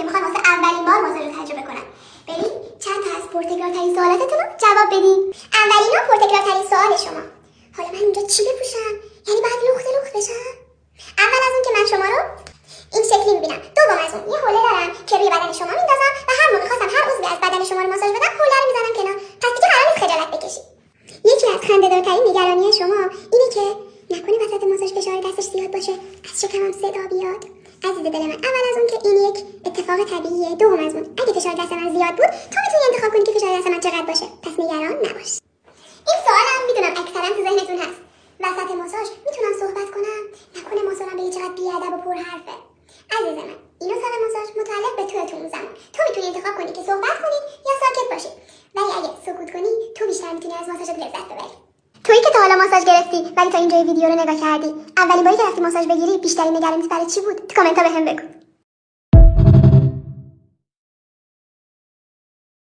که میخوان واسه اولین بار ماساژ رو تجربه کنن. بریم چند تا از پرتکرارترین سوالاتتون رو جواب بدیم. اولین و پرتکرارترین سوال شما: حالا من اینجا چی بپوشم؟ یعنی باید لخت بشم؟ اول از اون که من شما رو این شکلی میبینم. دوم از اون یه حوله دارم که روی بدن شما میندازم و هر موقع خواستم هر عضوی از بدن شما رو ماساژ بدم حوله رو میزنم کنار. پس دیگه قرار نیست خجالت بکشی. یکی از خنده‌دارترین نگرانی شما اینه که نکنه وسط ماساژ فشار دستش زیاد باشه، از شکمم صدا بیاد. عزیز دل من، اول از اون که این یک اتفاق طبیعیه. دوم از اون اگه فشار دست من زیاد بود تو میتونی انتخاب کنی که فشار دست من چقدر باشه، پس نگران نباش. این سوالم میدونم اکثرا تو ذهنتون هست: وسط ماساژ میتونم صحبت کنم؟ نکنه ماساژم به چقدر بی‌ادب و پرحرفه. عزیز من، اینو سال ماساژ متعلق به تو اون زمان. تو میتونی انتخاب کنی که صحبت کنی یا ساکت باشی. ولی اگه سکوت کنی تو بیشتر میتونی از ماساژت لذت ببری. تویی که تا حالا ماساژ گرفتی ولی تا اینجای ویدیو رو نگاه کردی، اولین باری که رفتی ماساژ بگیری بیشترین نگرانیت برای چی بود؟ تو کامنت ها بهم بگو.